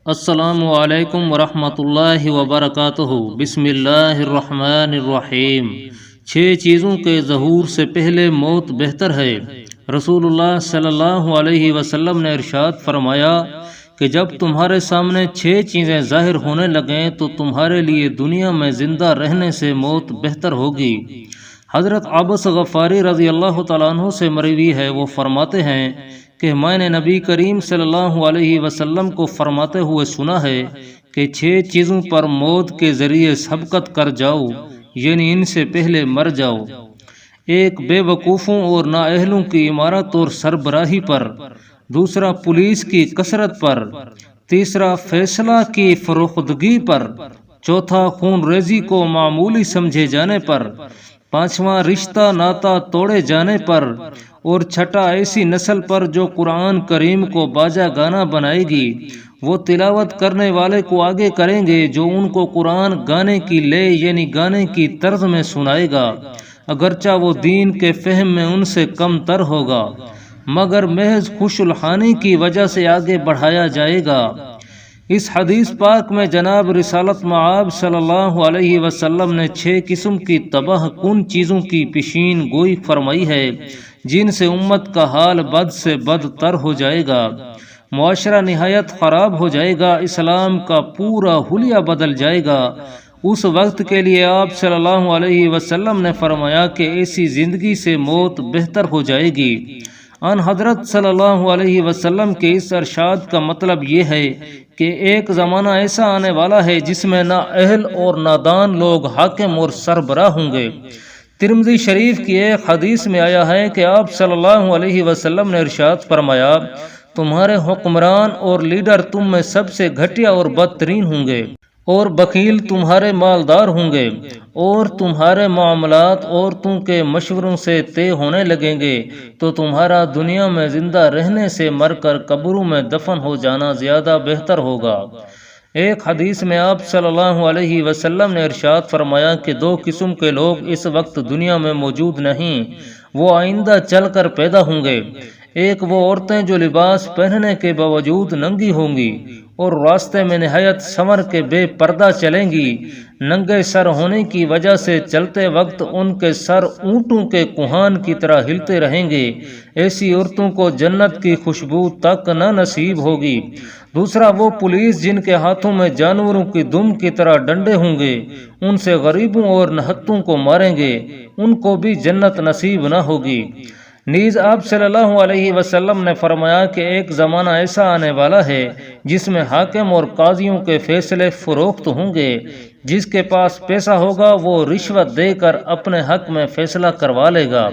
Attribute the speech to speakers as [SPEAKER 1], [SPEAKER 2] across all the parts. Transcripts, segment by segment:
[SPEAKER 1] السلام علیکم ورحمۃ اللہ وبرکاتہ۔ بسم اللہ الرحمن الرحیم۔ 6 چیزوں کے ظہور سے پہلے موت بہتر ہے۔ رسول اللہ صلی اللہ علیہ وسلم نے ارشاد فرمایا کہ جب تمہارے سامنے 6 چیزیں ظاہر ہونے لگیں تو تمہارے لیے دنیا میں زندہ رہنے سے موت بہتر ہوگی۔ حضرت عبس غفاری رضی اللہ تعالیٰ عنہ سے مروی ہے، وہ فرماتے ہیں کہ میں نے نبی کریم صلی اللہ علیہ وسلم کو فرماتے ہوئے سنا ہے کہ 6 چیزوں پر موت کے ذریعے سبقت کر جاؤ، یعنی ان سے پہلے مر جاؤ۔ 1 بے وقوفوں اور نااہلوں کی عمارت اور سربراہی پر، 2 پولیس کی کثرت پر، 3 فیصلہ کی فروختگی پر، 4 خون ریزی کو معمولی سمجھے جانے پر، 5 رشتہ ناتا توڑے جانے پر، اور 6 ایسی نسل پر جو قرآن کریم کو باجا گانا بنائے گی۔ وہ تلاوت کرنے والے کو آگے کریں گے جو ان کو قرآن گانے کی لے یعنی گانے کی طرز میں سنائے گا، اگرچہ وہ دین کے فہم میں ان سے کم تر ہوگا، مگر محض خوش الحانی کی وجہ سے آگے بڑھایا جائے گا۔ اس حدیث پاک میں جناب رسالت مآب صلی اللہ علیہ وسلم نے 6 قسم کی تباہ کن چیزوں کی پیشین گوئی فرمائی ہے جن سے امت کا حال بد سے بدتر ہو جائے گا، معاشرہ نہایت خراب ہو جائے گا، اسلام کا پورا حلیہ بدل جائے گا۔ اس وقت کے لیے آپ صلی اللہ علیہ وسلم نے فرمایا کہ ایسی زندگی سے موت بہتر ہو جائے گی۔ ان حضرت صلی اللہ علیہ وسلم کے اس ارشاد کا مطلب یہ ہے کہ ایک زمانہ ایسا آنے والا ہے جس میں نہ اہل اور نادان لوگ حاکم اور سربراہ ہوں گے۔ ترمذی شریف کی ایک حدیث میں آیا ہے کہ آپ صلی اللہ علیہ وسلم نے ارشاد فرمایا، تمہارے حکمران اور لیڈر تم میں سب سے گھٹیا اور بدترین ہوں گے، اور بخیل تمہارے مالدار ہوں گے، اور تمہارے معاملات عورتوں کے مشوروں سے طے ہونے لگیں گے، تو تمہارا دنیا میں زندہ رہنے سے مر کر قبروں میں دفن ہو جانا زیادہ بہتر ہوگا۔ ایک حدیث میں آپ صلی اللہ علیہ وسلم نے ارشاد فرمایا کہ 2 قسم کے لوگ اس وقت دنیا میں موجود نہیں، وہ آئندہ چل کر پیدا ہوں گے۔ ایک وہ عورتیں جو لباس پہننے کے باوجود ننگی ہوں گی اور راستے میں نہایت سنور کے بے پردہ چلیں گی، ننگے سر ہونے کی وجہ سے چلتے وقت ان کے سر اونٹوں کے کوہان کی طرح ہلتے رہیں گے، ایسی عورتوں کو جنت کی خوشبو تک نہ نصیب ہوگی۔ دوسرا وہ پولیس جن کے ہاتھوں میں جانوروں کی دم کی طرح ڈنڈے ہوں گے، ان سے غریبوں اور نہتوں کو ماریں گے، ان کو بھی جنت نصیب نہ ہوگی۔ نیز آپ صلی اللہ علیہ وسلم نے فرمایا کہ ایک زمانہ ایسا آنے والا ہے جس میں حاکم اور قاضیوں کے فیصلے فروخت ہوں گے، جس کے پاس پیسہ ہوگا وہ رشوت دے کر اپنے حق میں فیصلہ کروا لے گا،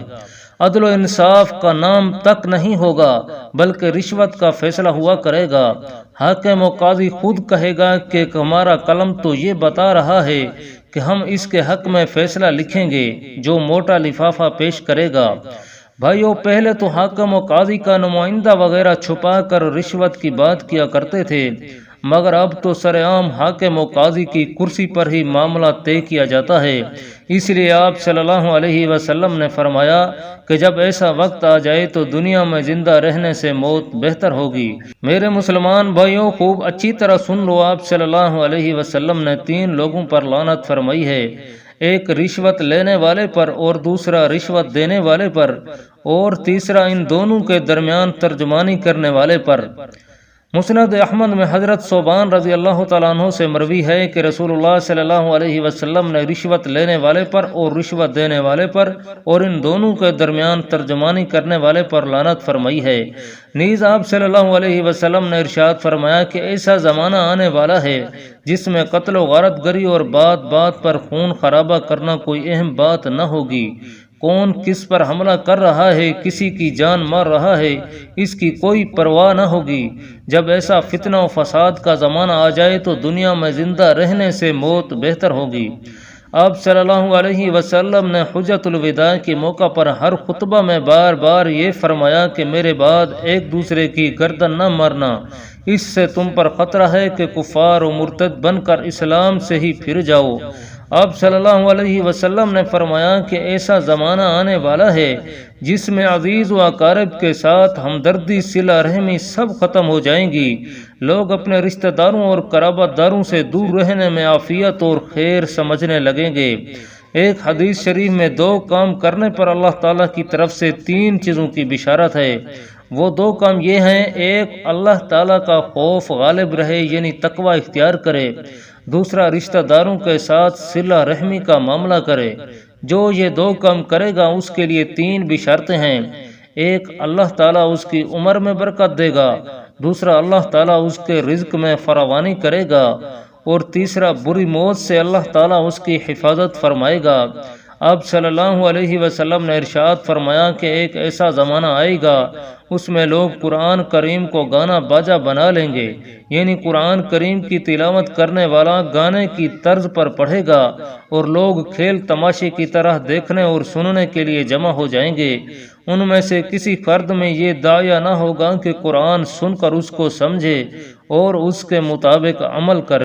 [SPEAKER 1] عدل و انصاف کا نام تک نہیں ہوگا بلکہ رشوت کا فیصلہ ہوا کرے گا۔ حاکم و قاضی خود کہے گا کہ ہمارا قلم تو یہ بتا رہا ہے کہ ہم اس کے حق میں فیصلہ لکھیں گے، جو موٹا لفافہ پیش کرے گا۔ بھائیو، پہلے تو حاکم و قاضی کا نمائندہ وغیرہ چھپا کر رشوت کی بات کیا کرتے تھے، مگر اب تو سر عام حاکم و قاضی کی کرسی پر ہی معاملہ طے کیا جاتا ہے۔ اس لیے آپ صلی اللہ علیہ وسلم نے فرمایا کہ جب ایسا وقت آ جائے تو دنیا میں زندہ رہنے سے موت بہتر ہوگی۔ میرے مسلمان بھائیوں، خوب اچھی طرح سن لو، آپ صلی اللہ علیہ وسلم نے 3 لوگوں پر لعنت فرمائی ہے، ایک رشوت لینے والے پر، اور دوسرا رشوت دینے والے پر، اور تیسرا ان دونوں کے درمیان ترجمانی کرنے والے پر۔ مسند احمد میں حضرت ثوبان رضی اللہ تعالیٰ عنہ سے مروی ہے کہ رسول اللہ صلی اللہ علیہ وسلم نے رشوت لینے والے پر اور رشوت دینے والے پر اور ان دونوں کے درمیان ترجمانی کرنے والے پر لعنت فرمائی ہے۔ نیز آپ صلی اللہ علیہ وسلم نے ارشاد فرمایا کہ ایسا زمانہ آنے والا ہے جس میں قتل و غارت گری اور بات بات پر خون خرابہ کرنا کوئی اہم بات نہ ہوگی، کون کس پر حملہ کر رہا ہے، کسی کی جان مار رہا ہے، اس کی کوئی پرواہ نہ ہوگی۔ جب ایسا فتنہ و فساد کا زمانہ آ جائے تو دنیا میں زندہ رہنے سے موت بہتر ہوگی۔ آپ صلی اللہ علیہ وسلم نے حجۃ الوداع کے موقع پر ہر خطبہ میں بار بار یہ فرمایا کہ میرے بعد ایک دوسرے کی گردن نہ مارنا، اس سے تم پر خطرہ ہے کہ کفار و مرتد بن کر اسلام سے ہی پھر جاؤ۔ آپ صلی اللہ علیہ وسلم نے فرمایا کہ ایسا زمانہ آنے والا ہے جس میں عزیز و اقارب کے ساتھ ہمدردی، صلہ رحمی سب ختم ہو جائیں گی۔ لوگ اپنے رشتہ داروں اور قرابت داروں سے دور رہنے میں عافیت اور خیر سمجھنے لگیں گے۔ ایک حدیث شریف میں 2 کام کرنے پر اللہ تعالیٰ کی طرف سے 3 چیزوں کی بشارت ہے۔ وہ 2 کام یہ ہیں، ایک اللہ تعالیٰ کا خوف غالب رہے یعنی تقوی اختیار کرے، دوسرا رشتہ داروں کے ساتھ صلہ رحمی کا معاملہ کرے۔ جو یہ 2 کام کرے گا اس کے لیے 3 بشارتیں ہیں۔ ایک، اللہ تعالیٰ اس کی عمر میں برکت دے گا، دوسرا اللہ تعالیٰ اس کے رزق میں فراوانی کرے گا، اور تیسرا بری موت سے اللہ تعالیٰ اس کی حفاظت فرمائے گا۔ آپ صلی اللہ علیہ وسلم نے ارشاد فرمایا کہ ایک ایسا زمانہ آئے گا اس میں لوگ قرآن کریم کو گانا باجا بنا لیں گے، یعنی قرآن کریم کی تلاوت کرنے والا گانے کی طرز پر پڑھے گا، اور لوگ کھیل تماشے کی طرح دیکھنے اور سننے کے لیے جمع ہو جائیں گے۔ ان میں سے کسی فرد میں یہ داعیہ نہ ہوگا کہ قرآن سن کر اس کو سمجھے اور اس کے مطابق عمل کرے۔